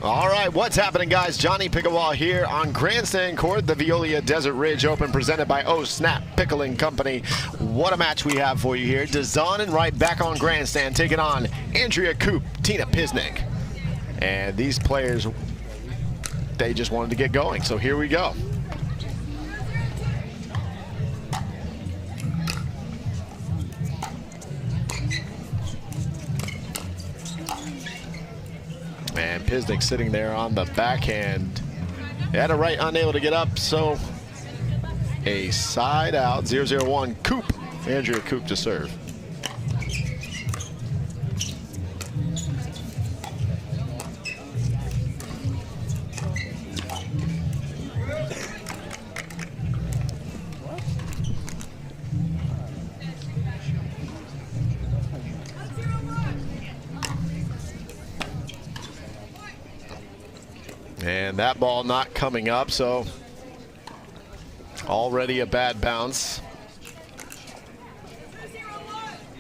All right, what's happening, guys? Johnny Pickleball here on Grandstand Court, the Veolia Desert Ridge Open, presented by Oh Snap Pickling Company. What a match we have for you here. Dizon and Wright back on Grandstand, taking on Andrea, Koop, Tina Pisnik. And these players, they just wanted to get going, so here we go. And Pisnik sitting there on the backhand. Had a Wright unable to get up, so a side out, 0-0-1, Koop. Andrea Koop to serve. And that ball not coming up, so already a bad bounce.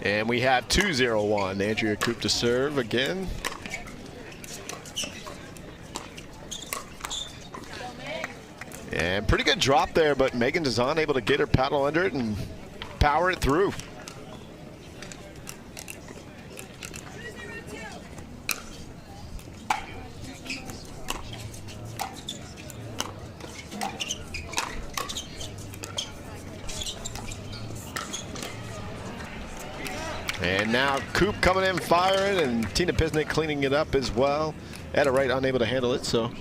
And we have 2-0-1. Andrea Koop to serve again. And pretty good drop there, but Meghan Dizon able to get her paddle under it and power it through. And now Koop coming in firing, and Tina Pisnik cleaning it up as well. Had a Wright unable to handle it, so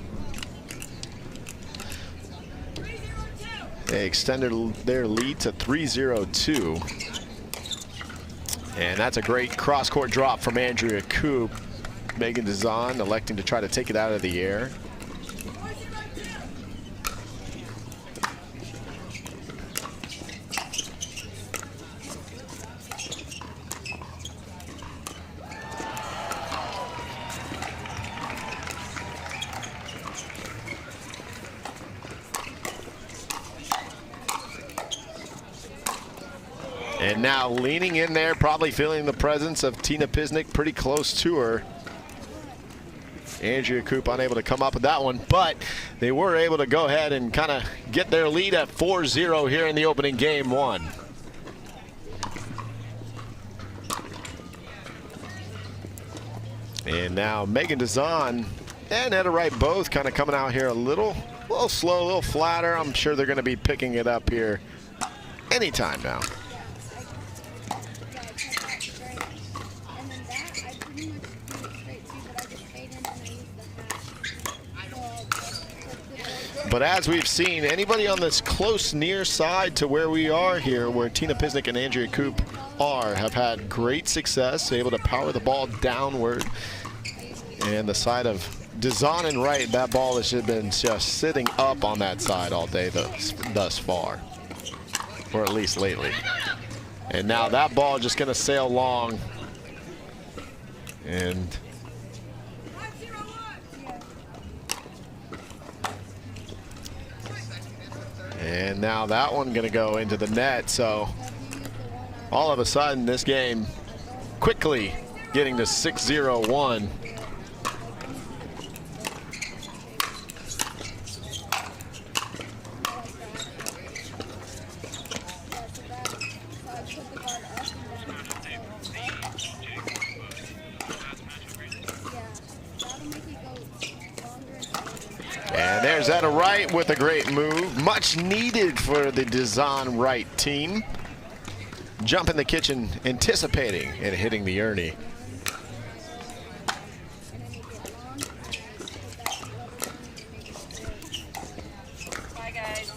they extended their lead to 3-0-2. And that's a great cross-court drop from Andrea Koop. Meghan Dizon electing to try to take it out of the air. And now leaning in there, probably feeling the presence of Tina Pisnik pretty close to her. Andrea Koop unable to come up with that one, but they were able to go ahead and kind of get their lead at 4-0 here in the opening game one. And now Meghan Dizon and Etta Wright both kind of coming out here a little slow, a little flatter. I'm sure they're going to be picking it up here anytime now. But as we've seen, anybody on this close near side to where we are here, where Tina Pisnik and Andrea Koop are, have had great success, able to power the ball downward. And the side of Dizon and Wright, that ball has been just sitting up on that side all day thus far, or at least lately. And now that ball just going to sail long. And now that one going to go into the net. So all of a sudden this game quickly getting to 6-0-1. And there's Etta Wright with a great move. Much needed for the Dizon Wright team. Jump in the kitchen, anticipating and hitting the Ernie. Bye, guys.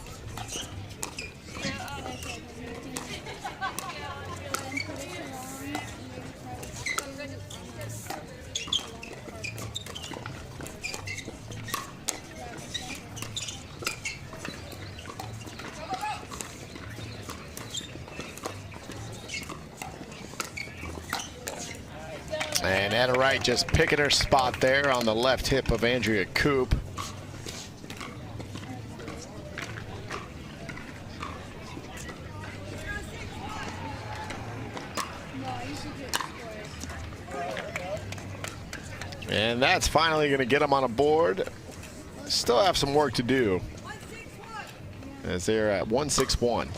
And Etta Wright just picking her spot there on the left hip of Andrea Koop. And that's finally going to get them on a board. Still have some work to do as they're at 161.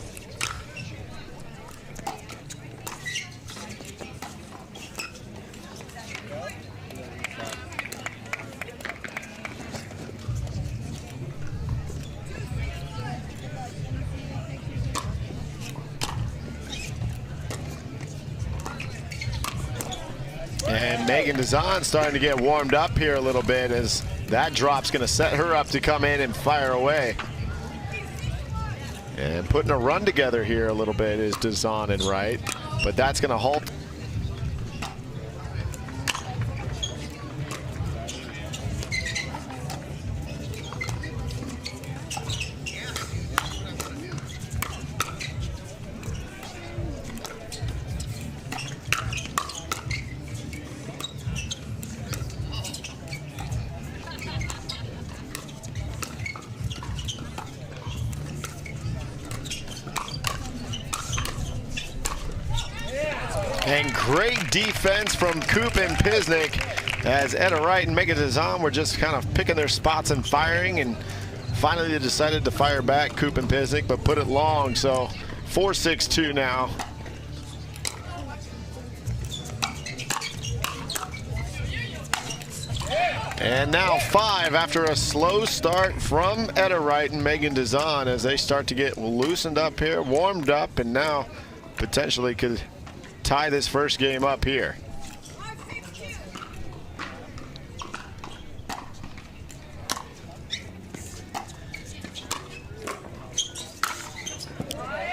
And Dizon starting to get warmed up here a little bit as that drop's going to set her up to come in and fire away. And putting a run together here a little bit is Dizon and Wright, but that's going to halt. And great defense from Koop and Pisnik as Wright and Meghan Dizon were just kind of picking their spots and firing, and finally they decided to fire back, Koop and Pisnik, but put it long. So 4-6-2 now. And now 5 after a slow start from Wright and Meghan Dizon as they start to get loosened up here, warmed up, and now potentially could tie this first game up here.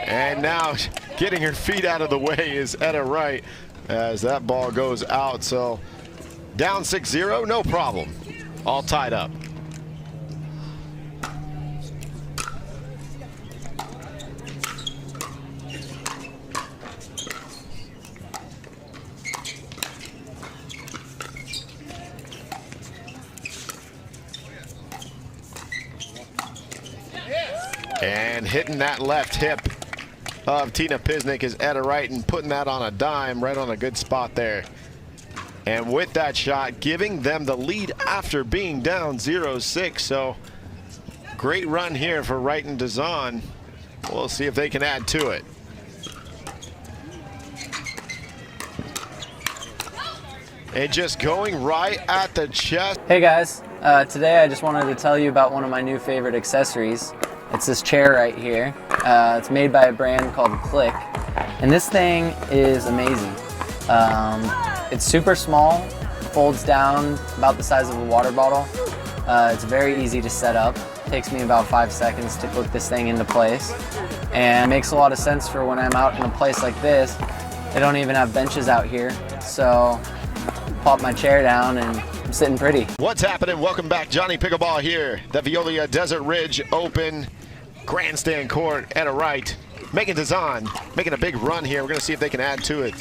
And now getting her feet out of the way is Wright as that ball goes out. So down 6-0, no problem. All tied up. And hitting that left hip of Tina Pisnik is Wright and putting that on a dime, right on a good spot there. And with that shot, giving them the lead after being down 0-6. So great run here for Wright and Dizon. We'll see if they can add to it. And just going right at the chest. Hey guys, today I just wanted to tell you about one of my new favorite accessories. It's this chair right here. It's made by a brand called Cliq, and this thing is amazing. It's super small, folds down about the size of a water bottle. It's very easy to set up. It takes me about 5 seconds to put this thing into place, and it makes a lot of sense for when I'm out in a place like this. They don't even have benches out here, so pop my chair down and I'm sitting pretty. What's happening? Welcome back. Johnny Pickleball here. The Veolia Desert Ridge Open Grandstand Court at Wright. Meghan Dizon making a big run here. We're going to see if they can add to it.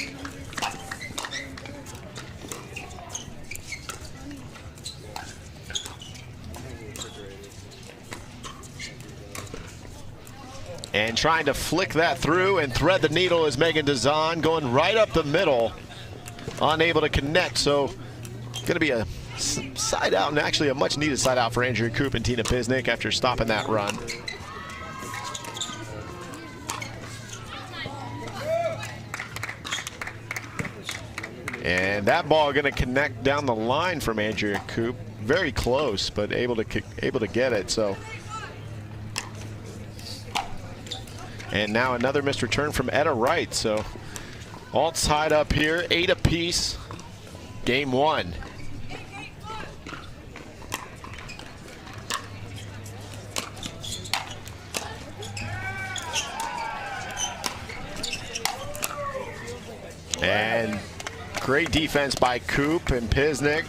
And trying to flick that through and thread the needle is Meghan Dizon, going right up the middle. Unable to connect, so going to be a side out, and actually a much needed side out for Andrea Koop and Tina Pisnik after stopping that run. And that ball going to connect down the line from Andrea Koop. Very close, but able to get it. So, and now another missed return from Wright. So all tied up here, 8 apiece. Game 1. And great defense by Koop and Pisnik,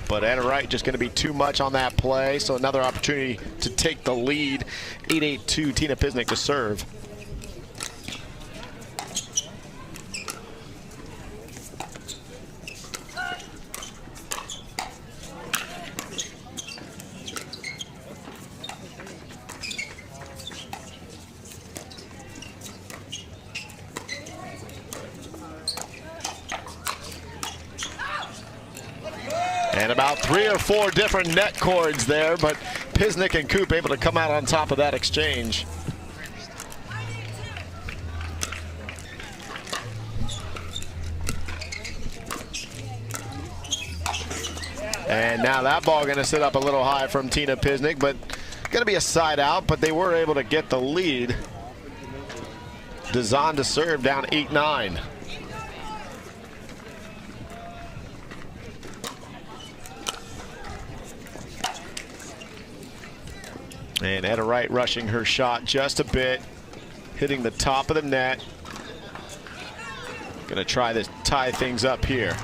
but Wright just going to be too much on that play. So another opportunity to take the lead. 8-8-2, Tina Pisnik to serve. And about 3 or 4 different net cords there, but Pisnik and Koop able to come out on top of that exchange. And now that ball going to sit up a little high from Tina Pisnik, but going to be a side out, but they were able to get the lead. Dizon to serve, down 8-9. And Wright rushing her shot just a bit, hitting the top of the net. Going to try to tie things up here.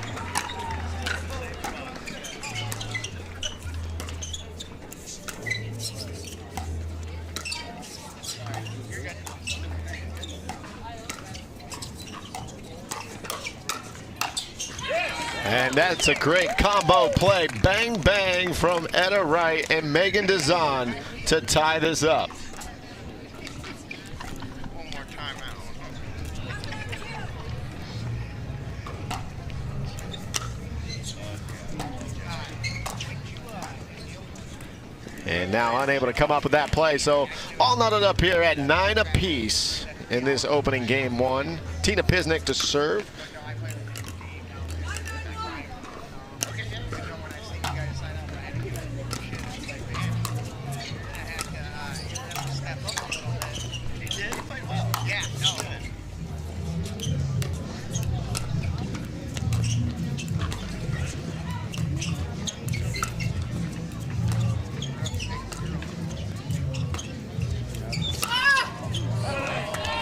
And that's a great combo play. Bang, bang from Wright and Meghan Dizon to tie this up. One more timeout. And now unable to come up with that play. So all knotted up here at 9 apiece in this opening game 1. Tina Pisnik to serve.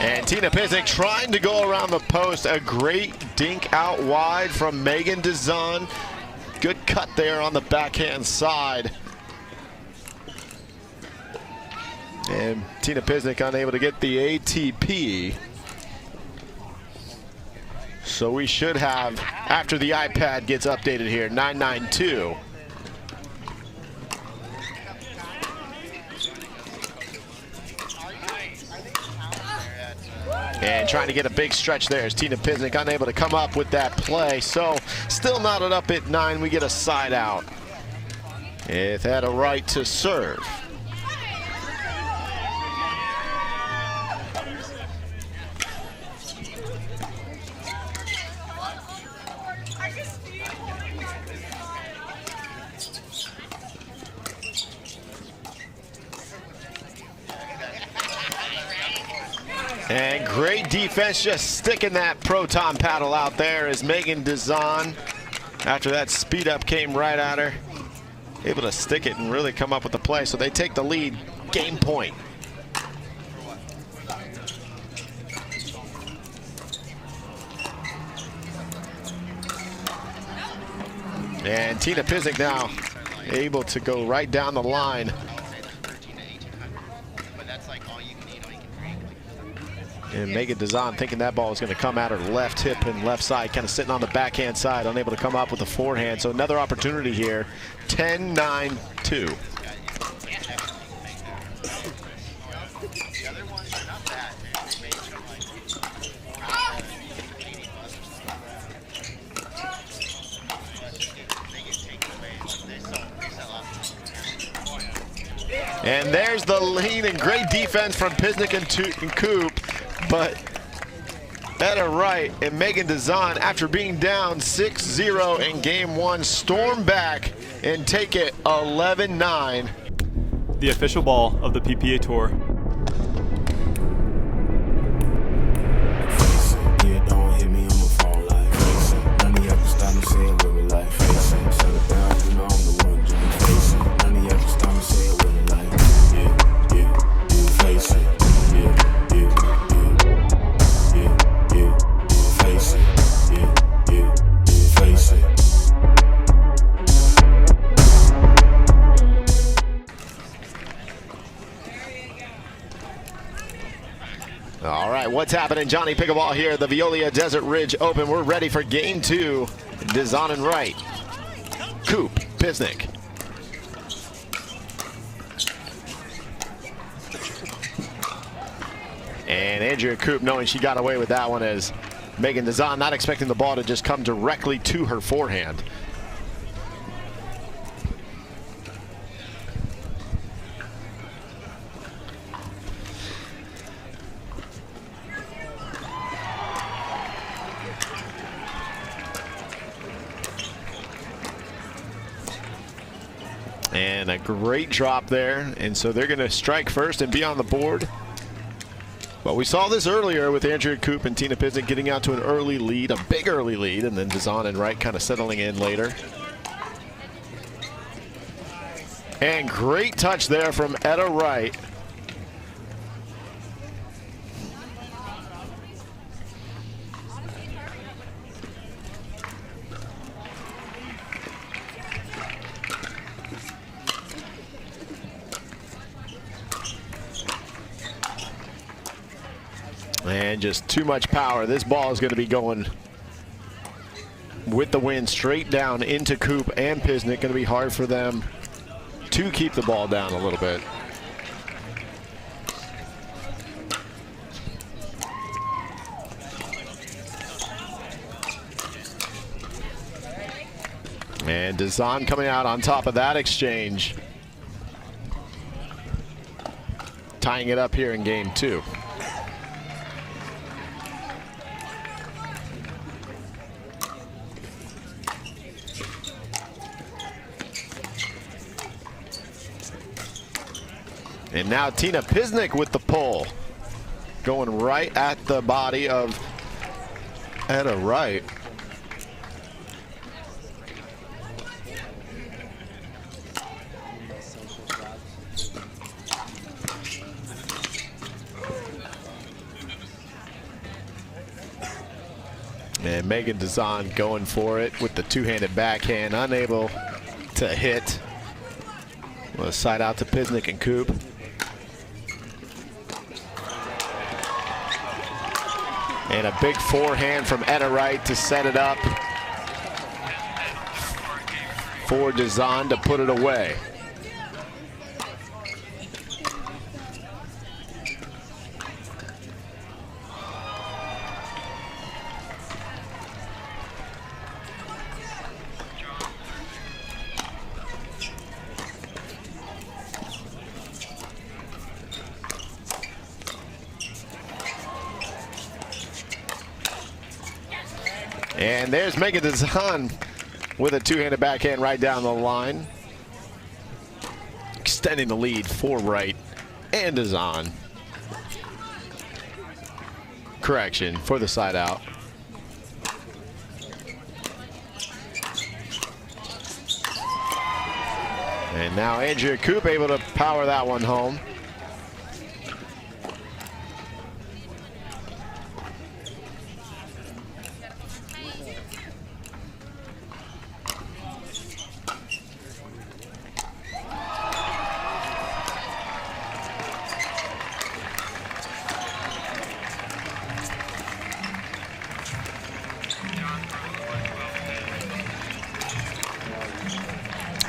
And Tina Pisnik trying to go around the post. A great dink out wide from Meghan Dizon. Good cut there on the backhand side. And Tina Pisnik unable to get the ATP. So we should have, after the iPad gets updated here, 9-9-2. And trying to get a big stretch there is Tina Pisnik, unable to come up with that play. So still knotted up at 9. We get a side out. It had a right to serve. And great defense, just sticking that proton paddle out there as Meghan Dizon, after that speed up came right at her, able to stick it and really come up with the play. So they take the lead, game point. And Tina Pisnik now able to go right down the line. And Meghan Dizon thinking that ball was going to come out her left hip and left side, kind of sitting on the backhand side, unable to come up with a forehand. So another opportunity here, 10-9-2. And there's the lead, and great defense from Pisnik and Koop. But Wright and Meghan Dizon, after being down 6-0 in game 1, storm back and take it 11-9. The official ball of the PPA Tour. All right, what's happening, Johnny Pickleball here, the Veolia Desert Ridge Open. We're ready for game 2. Dizon and Wright. Koop, Pisnik. And Andrea Koop knowing she got away with that one, as Meghan Dizon not expecting the ball to just come directly to her forehand. And a great drop there. And so they're going to strike first and be on the board. But we saw this earlier with Andrea Koop and Tina Pisnik getting out to an early lead, a big early lead, and then Dizon and Wright kind of settling in later. And great touch there from Wright. And just too much power. This ball is going to be going with the wind straight down into Koop and Pisnik. Going to be hard for them to keep the ball down a little bit. And Dizon coming out on top of that exchange. Tying it up here in game 2. And now Tina Pisnik with the pull. Going right at the body of Wright. And Meghan Dizon going for it with the two-handed backhand, unable to hit. Well, a side out to Pisnik and Koop. And a big forehand from Wright to set it up for Dizon to put it away. And there's Meghan Dizon with a two-handed backhand right down the line. Extending the lead for Wright and Dizon. Correction, for the side out. And now Andrea Koop able to power that one home.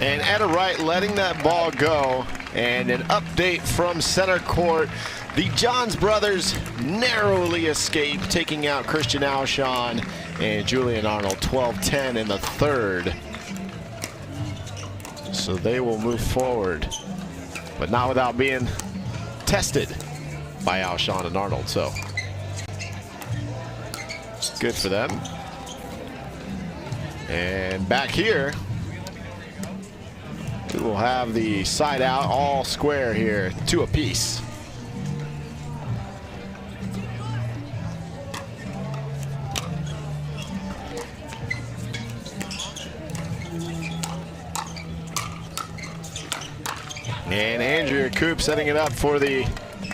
And Wright letting that ball go. And an update from center court. The Johns brothers narrowly escape, taking out Christian Alshon and Julian Arnold 12-10 in the third. So they will move forward, but not without being tested by Alshon and Arnold. So good for them. And back here, we will have the side out all square here, 2 apiece. And Andrea Koop setting it up for the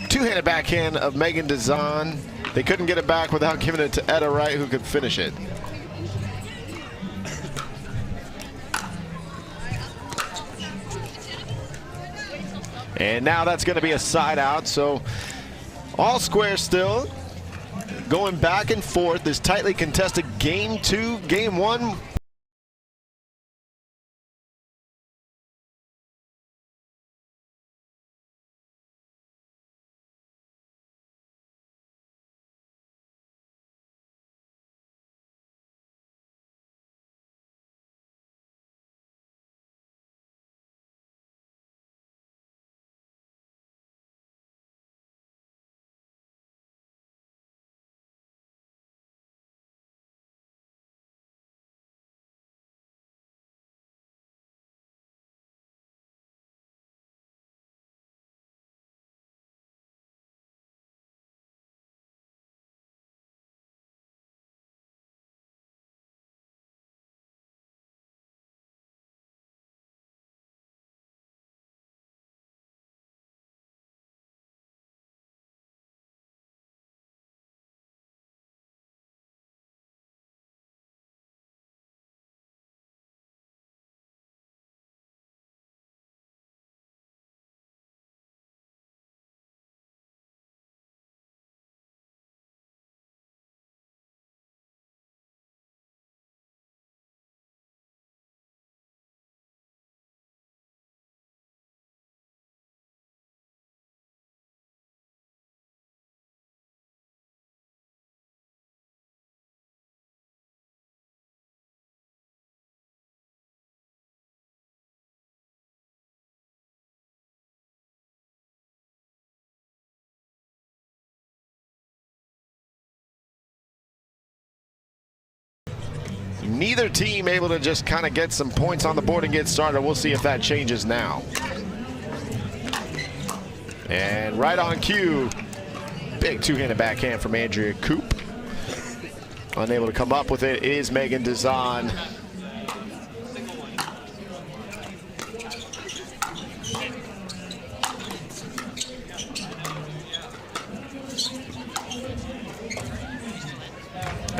two-handed backhand of Meghan Dizon. They couldn't get it back without giving it to Wright, who could finish it. And now that's going to be a side out, so all square still. Going back and forth, this tightly contested game 2, game 1. Neither team able to just kind of get some points on the board and get started. We'll see if that changes now. And right on cue, big two-handed backhand from Andrea Koop. Unable to come up with it is Meghan Dizon.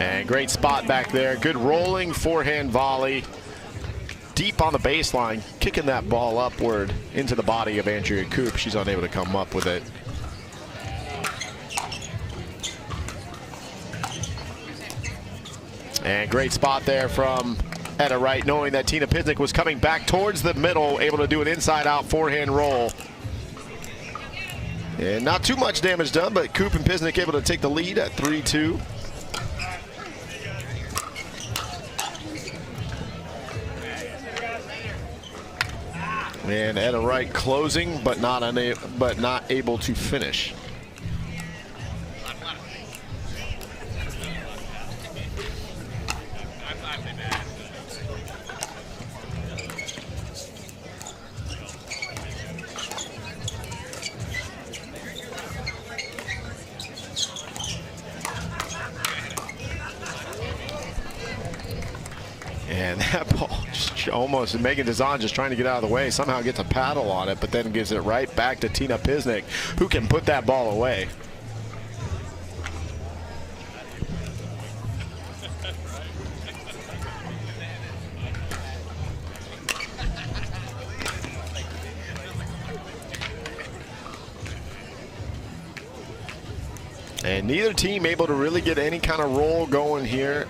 And great spot back there. Good rolling forehand volley. Deep on the baseline, kicking that ball upward into the body of Andrea Koop. She's unable to come up with it. And great spot there from Wright, knowing that Tina Pisnik was coming back towards the middle, able to do an inside-out forehand roll. And not too much damage done, but Koop and Pisnik able to take the lead at 3-2. And Wright closing, but not able to finish. And that ball just almost, Meghan Dizon just trying to get out of the way, somehow gets a paddle on it, but then gives it right back to Tina Pisnik, who can put that ball away. And neither team able to really get any kind of roll going here.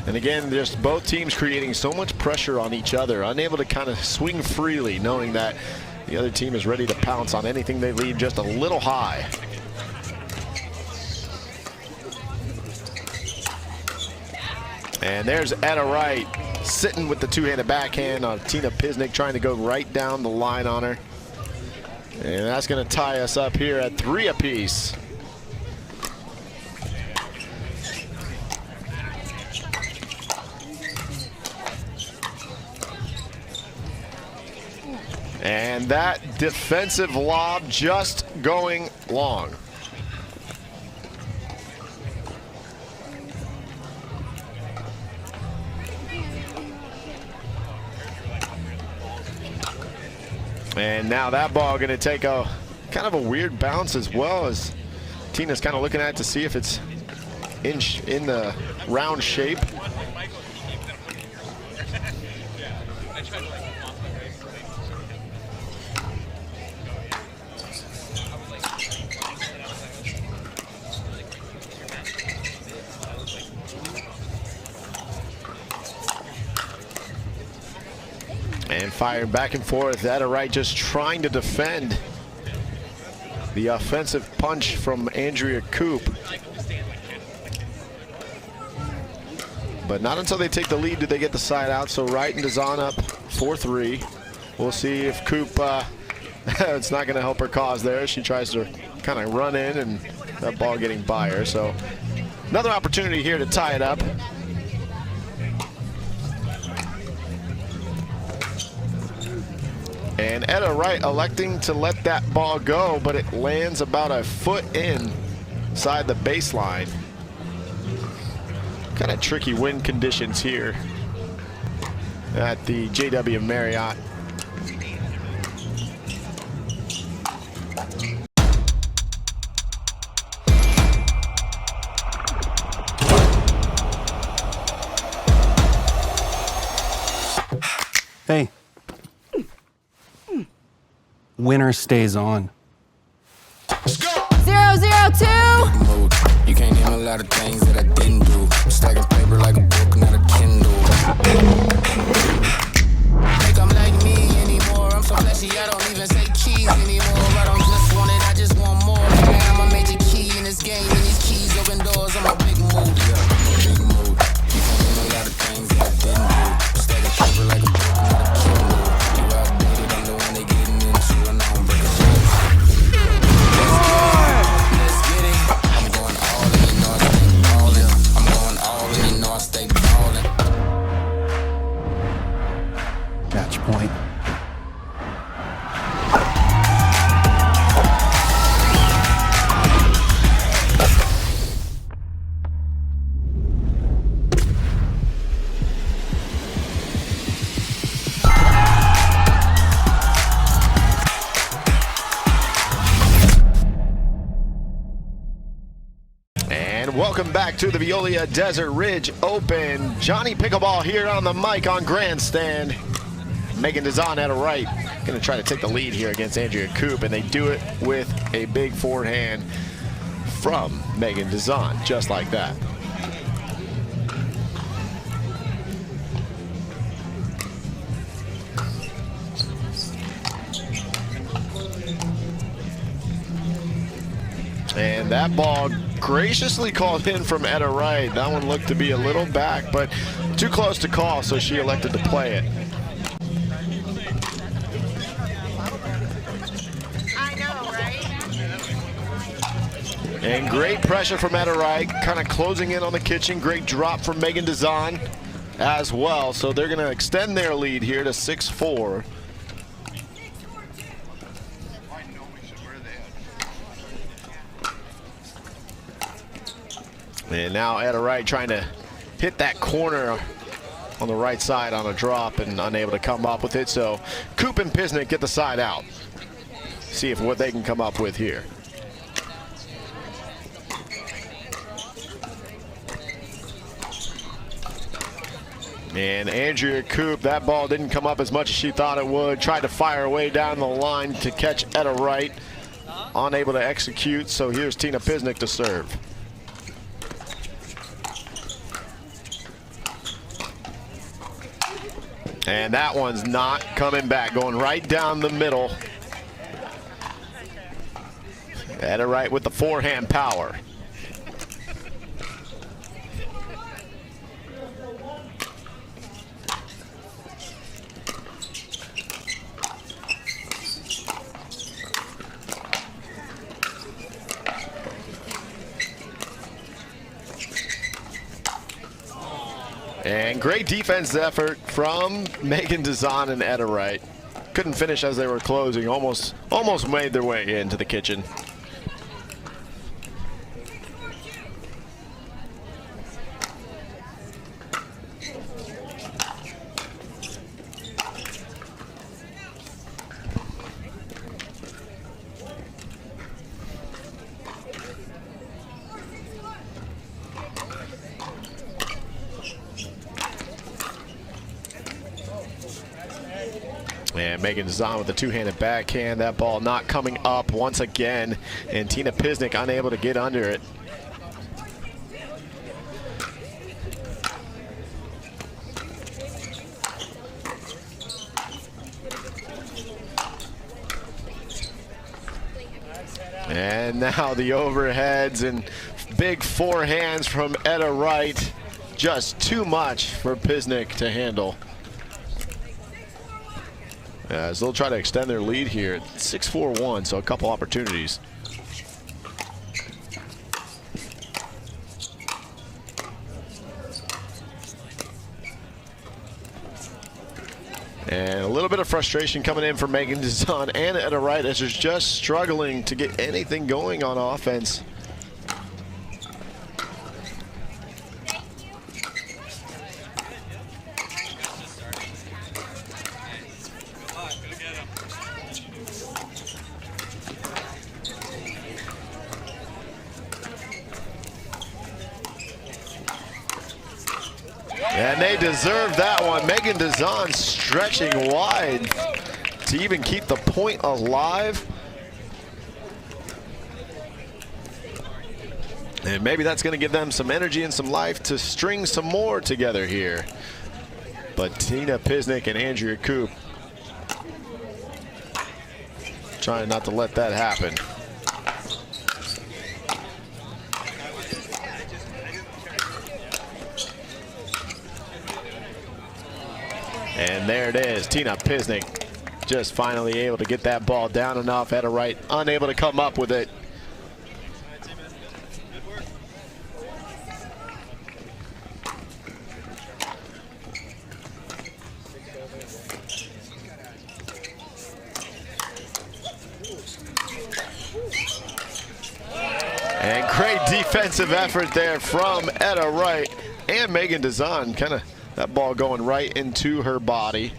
And again, just both teams creating so much pressure on each other, unable to kind of swing freely, knowing that the other team is ready to pounce on anything they leave just a little high. And there's Wright sitting with the two-handed backhand on Tina Pisnik, trying to go right down the line on her. And that's going to tie us up here at 3 apiece. And that defensive lob just going long. And now that ball going to take a kind of a weird bounce, as well as Tina's kind of looking at it to see if it's in the round shape. And firing back and forth. Wright just trying to defend the offensive punch from Andrea Koop. But not until they take the lead do they get the side out. So Wright and Dizon up 4-3. We'll see if Koop, it's not going to help her cause there. She tries to kind of run in, and that ball getting by her. So another opportunity here to tie it up. And Wright electing to let that ball go, but it lands about a foot inside the baseline. Kind of tricky wind conditions here at the JW Marriott. Hey. Winner stays on. 002. You can't name a lot of things that I didn't do. I'm stacking paper like a book, not a Kindle. Think I'm like me anymore. I'm so flashy, I don't even say cheese anymore. I don't just want it, I just want more. I'm a major key in this game, and these keys open doors. I'm a big mood. Big mood. You can't name a lot of things that I didn't do. I'm stacking paper like a book, not a Kindle. point. Welcome back to the Veolia Desert Ridge Open. Johnny Pickleball here on the mic on Grandstand. Meghan Dizon at a right. Going to try to take the lead here against Andrea Koop, and they do it with a big forehand from Meghan Dizon, just like that. And that ball graciously called in from Etta Wright. That one looked to be a little back, but too close to call, so she elected to play it. I know, right? And great pressure from Etta Wright, kind of closing in on the kitchen. Great drop from Meghan Dizon as well. So they're going to extend their lead here to 6-4. And now Etta Wright trying to hit that corner on the right side on a drop and unable to come up with it. So Koop and Pisnik get the side out. See if what they can come up with here. And Andrea Koop, that ball didn't come up as much as she thought it would. Tried to fire away down the line to catch Etta Wright. Unable to execute, so here's Tina Pisnik to serve. And that one's not coming back, going right down the middle. Etta Wright with the forehand power. And great defense effort from Meghan Dizon and Etta Wright. Couldn't finish as they were closing. Almost made their way into the kitchen. And Meghan Dizon with the two-handed backhand. That ball not coming up once again. And Tina Pisnik unable to get under it. And now the overheads and big forehands from Etta Wright. Just too much for Pisnik to handle. As they'll try to extend their lead here at 6-4-1, so a couple opportunities. And a little bit of frustration coming in for Meghan Dizon and Etta Wright as they're just struggling to get anything going on offense. And they deserve that one. Meghan Dizon stretching wide to even keep the point alive. And maybe that's going to give them some energy and some life to string some more together here. But Tina Pisnik and Andrea Koop trying not to let that happen. And there it is, Tina Pisnik just finally able to get that ball down enough. Etta Wright unable to come up with it. great defensive effort there from Etta Wright and Meghan Dizon. Kind of that ball going right into her body.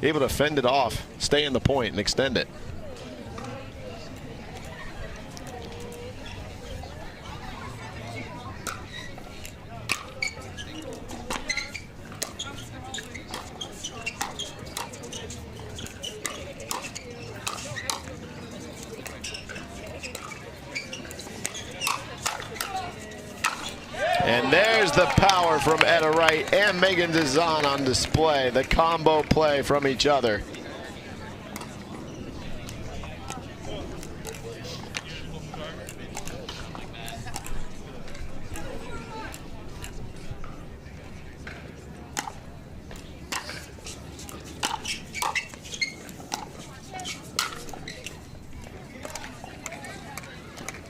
Able to fend it off, stay in the point, and extend it. And there's the power from Etta Wright and Meghan Dizon on display. The combo play from each other.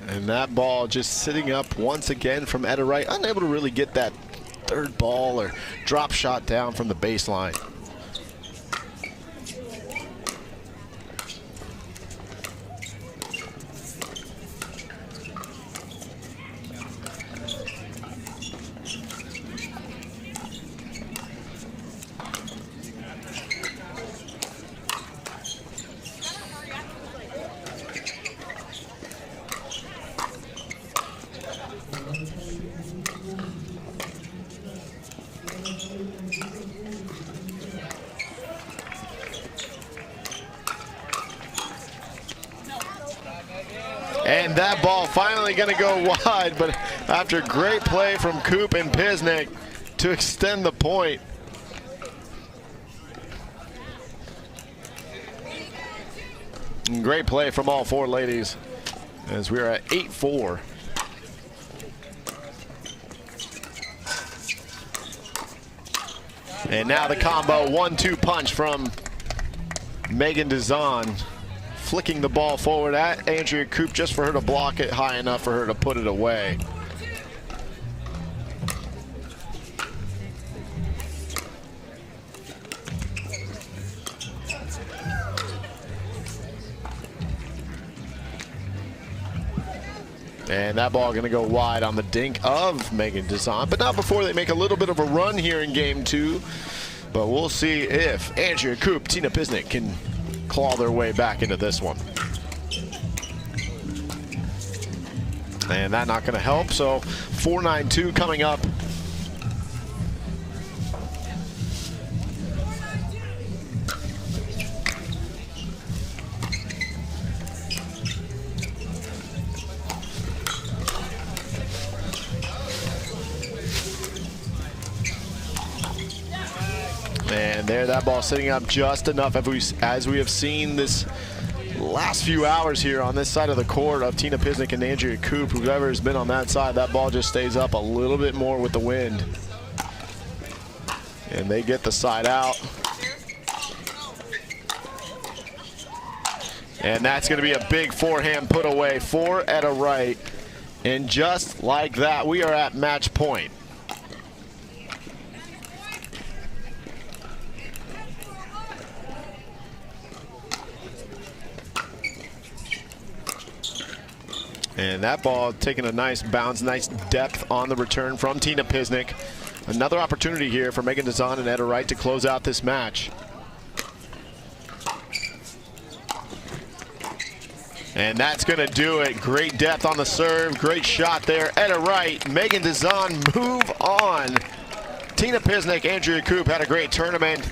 And that ball just sitting up once again from Etta Wright, unable to really get that third ball or drop shot down from the baseline. And that ball finally going to go wide, but after great play from Koop and Pisnik to extend the point. And great play from all four ladies as we are at 8-4. And now the combo 1-2 punch from Meghan Dizon, flicking the ball forward at Andrea Koop just for her to block it high enough for her to put it away. And that ball going to go wide on the dink of Meghan Dizon, but not before they make a little bit of a run here in game two. But we'll see if Andrea Koop, Tina Pisnik can claw their way back into this one. And that not going to help, so 4-9-2 coming up. And there, that ball sitting up just enough as we have seen this last few hours here on this side of the court of Tina Pisnik and Andrea Koop. Whoever has been on that side, that ball just stays up a little bit more with the wind. And they get the side out. And that's going to be a big forehand put away for Etta Wright. And just like that, we are at match point. And that ball taking a nice bounce, nice depth on the return from Tina Pisnik. Another opportunity here for Meghan Dizon and Etta Wright to close out this match. And that's going to do it. Great depth on the serve. Great shot there. Etta Wright, Meghan Dizon move on. Tina Pisnik, Andrea Koop had a great tournament.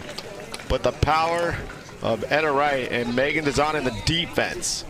But the power of Etta Wright and Meghan Dizon in the defense